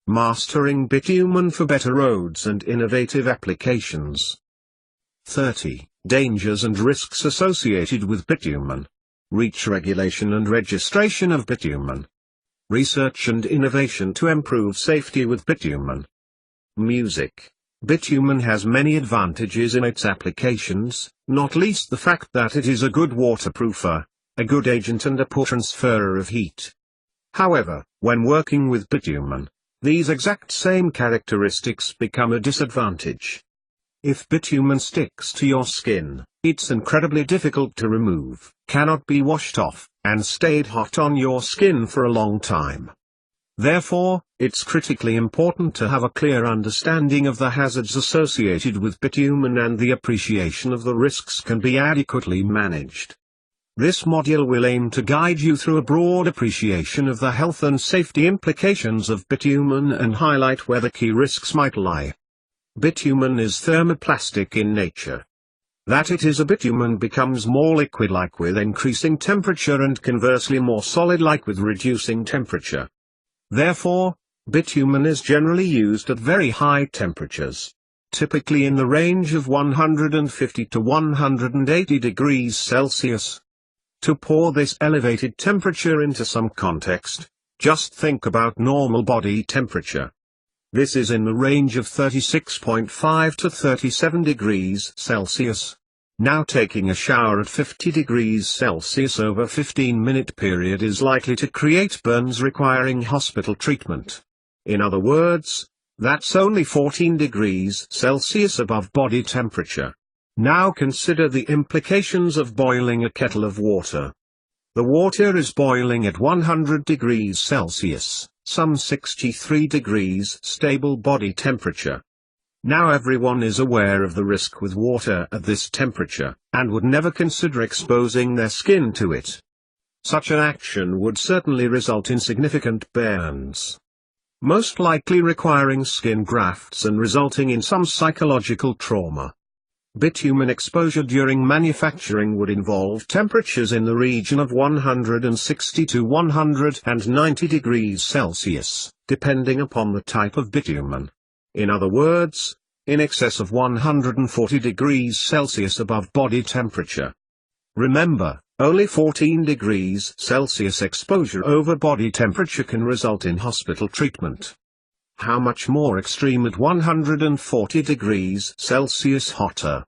Mastering bitumen for better roads and innovative applications. 30. Dangers and risks associated with bitumen. Reach regulation and registration of bitumen. Research and innovation to improve safety with bitumen. Music. Bitumen has many advantages in its applications, not least the fact that it is a good waterproofer, a good agent and a poor transferer of heat. However, when working with bitumen, these exact same characteristics become a disadvantage. If bitumen sticks to your skin, it's incredibly difficult to remove, cannot be washed off, and stayed hot on your skin for a long time. Therefore, it's critically important to have a clear understanding of the hazards associated with bitumen and the appreciation of the risks can be adequately managed. This module will aim to guide you through a broad appreciation of the health and safety implications of bitumen and highlight where the key risks might lie. Bitumen is thermoplastic in nature. That it is a bitumen becomes more liquid-like with increasing temperature and conversely more solid-like with reducing temperature. Therefore, bitumen is generally used at very high temperatures, typically in the range of 150 to 180 degrees Celsius. To pour this elevated temperature into some context, just think about normal body temperature. This is in the range of 36.5 to 37 degrees Celsius. Now taking a shower at 50 degrees Celsius over a 15-minute period is likely to create burns requiring hospital treatment. In other words, that's only 14 degrees Celsius above body temperature. Now consider the implications of boiling a kettle of water. The water is boiling at 100 degrees Celsius, some 63 degrees stable body temperature. Now everyone is aware of the risk with water at this temperature, and would never consider exposing their skin to it. Such an action would certainly result in significant burns, most likely requiring skin grafts and resulting in some psychological trauma. Bitumen exposure during manufacturing would involve temperatures in the region of 160 to 190 degrees Celsius, depending upon the type of bitumen. In other words, in excess of 140 degrees Celsius above body temperature. Remember, only 14 degrees Celsius exposure over body temperature can result in hospital treatment. How much more extreme at 140 degrees Celsius hotter?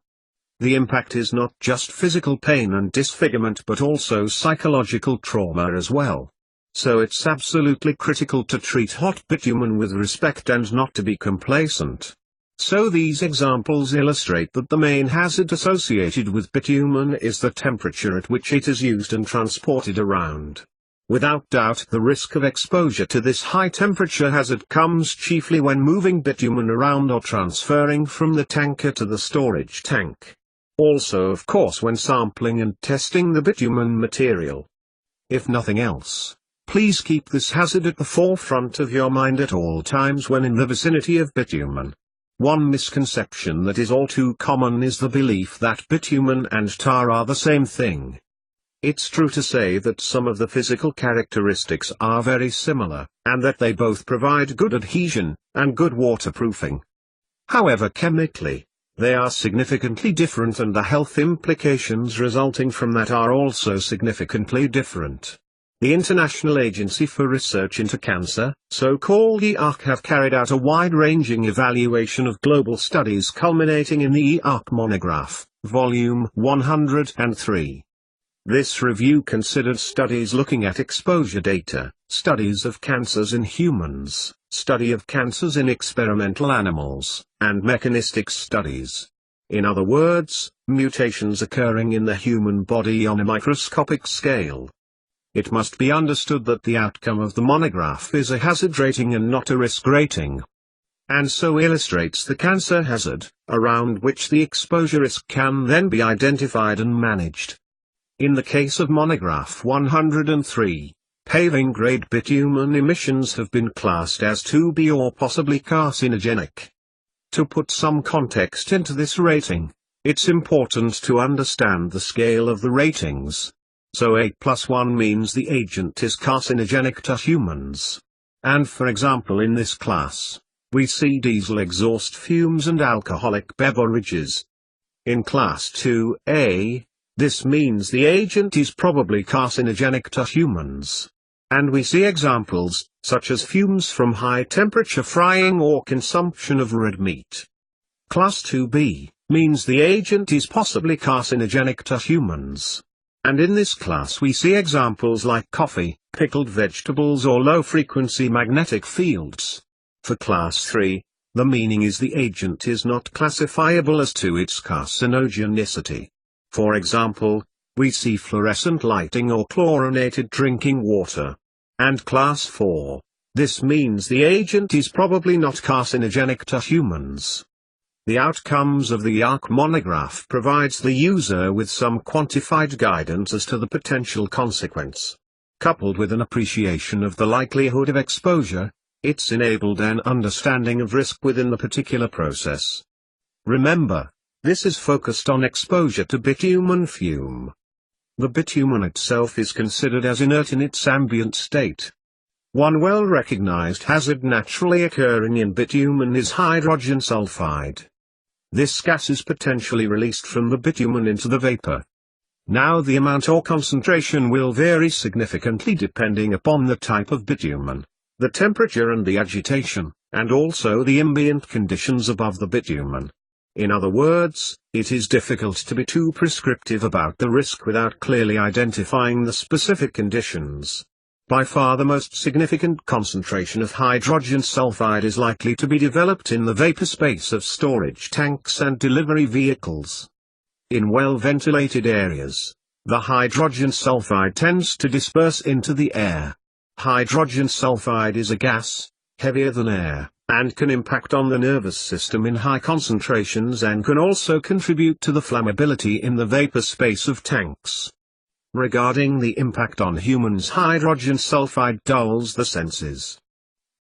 The impact is not just physical pain and disfigurement but also psychological trauma as well. So it's absolutely critical to treat hot bitumen with respect and not to be complacent. So these examples illustrate that the main hazard associated with bitumen is the temperature at which it is used and transported around. Without doubt the risk of exposure to this high temperature hazard comes chiefly when moving bitumen around or transferring from the tanker to the storage tank. Also of course when sampling and testing the bitumen material. If nothing else, please keep this hazard at the forefront of your mind at all times when in the vicinity of bitumen. One misconception that is all too common is the belief that bitumen and tar are the same thing. It's true to say that some of the physical characteristics are very similar, and that they both provide good adhesion, and good waterproofing. However chemically, they are significantly different and the health implications resulting from that are also significantly different. The International Agency for Research into Cancer, so-called EARC, have carried out a wide-ranging evaluation of global studies culminating in the EARC monograph, Volume 103. This review considered studies looking at exposure data, studies of cancers in humans, study of cancers in experimental animals, and mechanistic studies. In other words, mutations occurring in the human body on a microscopic scale. It must be understood that the outcome of the monograph is a hazard rating and not a risk rating, and so illustrates the cancer hazard, around which the exposure risk can then be identified and managed. In the case of monograph 103, paving-grade bitumen emissions have been classed as 2B or possibly carcinogenic. To put some context into this rating, it's important to understand the scale of the ratings. So A+1 means the agent is carcinogenic to humans. and for example in this class, we see diesel exhaust fumes and alcoholic beverages. In Class 2A, this means the agent is probably carcinogenic to humans. And we see examples, such as fumes from high-temperature frying or consumption of red meat. Class 2B means the agent is possibly carcinogenic to humans. And in this class we see examples like coffee, pickled vegetables or low-frequency magnetic fields. For Class 3, the meaning is the agent is not classifiable as to its carcinogenicity. For example, we see fluorescent lighting or chlorinated drinking water. And Class 4, this means the agent is probably not carcinogenic to humans. The outcomes of the ARC monograph provides the user with some quantified guidance as to the potential consequence. Coupled with an appreciation of the likelihood of exposure, it's enabled an understanding of risk within the particular process. Remember, this is focused on exposure to bitumen fume. The bitumen itself is considered as inert in its ambient state. One well-recognized hazard naturally occurring in bitumen is hydrogen sulfide. This gas is potentially released from the bitumen into the vapor. Now the amount or concentration will vary significantly depending upon the type of bitumen, the temperature and the agitation, and also the ambient conditions above the bitumen. In other words, it is difficult to be too prescriptive about the risk without clearly identifying the specific conditions. By far the most significant concentration of hydrogen sulfide is likely to be developed in the vapor space of storage tanks and delivery vehicles. In well-ventilated areas, the hydrogen sulfide tends to disperse into the air. Hydrogen sulfide is a gas, heavier than air, and can impact on the nervous system in high concentrations and can also contribute to the flammability in the vapor space of tanks. Regarding the impact on humans, hydrogen sulfide dulls the senses.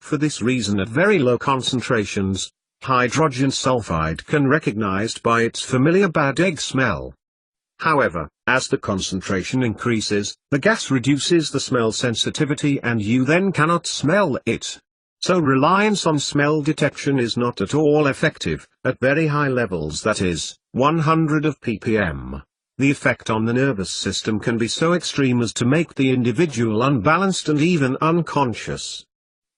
For this reason at very low concentrations, hydrogen sulfide can be recognized by its familiar bad egg smell. However, as the concentration increases, the gas reduces the smell sensitivity and you then cannot smell it. So reliance on smell detection is not at all effective, at very high levels, that is, 100 of ppm. The effect on the nervous system can be so extreme as to make the individual unbalanced and even unconscious.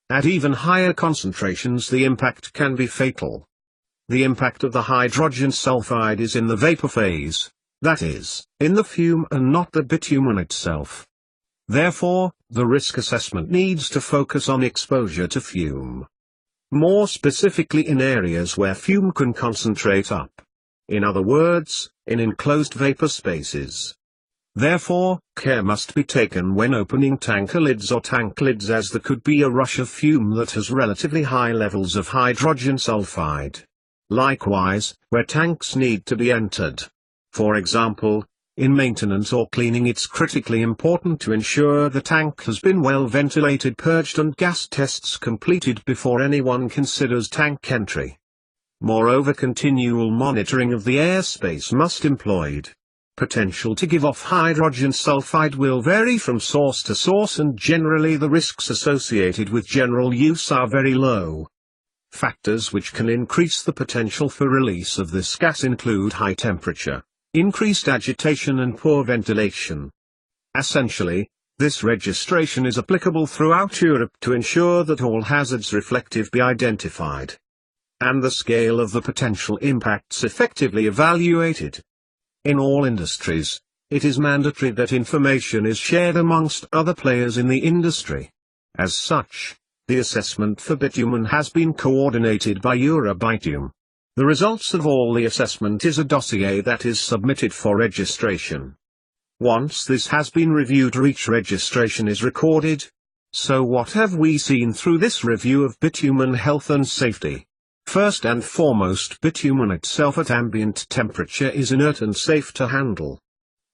At even higher concentrations the impact can be fatal. The impact of the hydrogen sulfide is in the vapor phase, that is, in the fume and not the bitumen itself. Therefore, the risk assessment needs to focus on exposure to fume. More specifically in areas where fume can concentrate up. In other words, in enclosed vapor spaces. Therefore, care must be taken when opening tanker lids or tank lids, as there could be a rush of fume that has relatively high levels of hydrogen sulfide. Likewise, where tanks need to be entered. For example, in maintenance or cleaning, it's critically important to ensure the tank has been well ventilated, purged and gas tests completed before anyone considers tank entry. Moreover, continual monitoring of the airspace must be employed. Potential to give off hydrogen sulfide will vary from source to source, and generally the risks associated with general use are very low. Factors which can increase the potential for release of this gas include high temperature, increased agitation and poor ventilation. Essentially, this registration is applicable throughout Europe to ensure that all hazards reflective be identified, and the scale of the potential impacts effectively evaluated. In all industries, it is mandatory that information is shared amongst other players in the industry. As such, the assessment for bitumen has been coordinated by Eurobitume. The results of all the assessment is a dossier that is submitted for registration. Once this has been reviewed, each registration is recorded. So what have we seen through this review of bitumen health and safety? First and foremost, bitumen itself at ambient temperature is inert and safe to handle.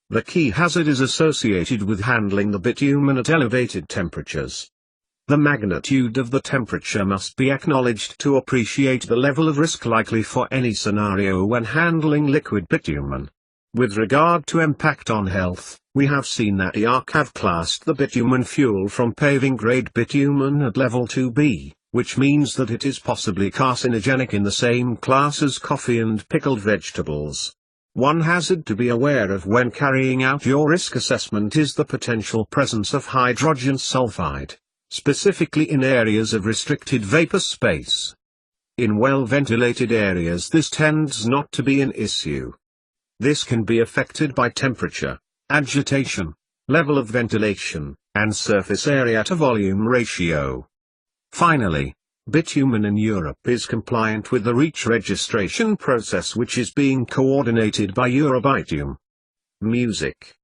The key hazard is associated with handling the bitumen at elevated temperatures. The magnitude of the temperature must be acknowledged to appreciate the level of risk likely for any scenario when handling liquid bitumen. With regard to impact on health, we have seen that IARC have classed the bitumen fuel from paving-grade bitumen at level 2B, which means that it is possibly carcinogenic in the same class as coffee and pickled vegetables. One hazard to be aware of when carrying out your risk assessment is the potential presence of hydrogen sulfide, specifically in areas of restricted vapor space. In well-ventilated areas this tends not to be an issue. This can be affected by temperature, agitation, level of ventilation, and surface area to volume ratio. Finally, bitumen in Europe is compliant with the REACH registration process, which is being coordinated by Eurobitumen. Music.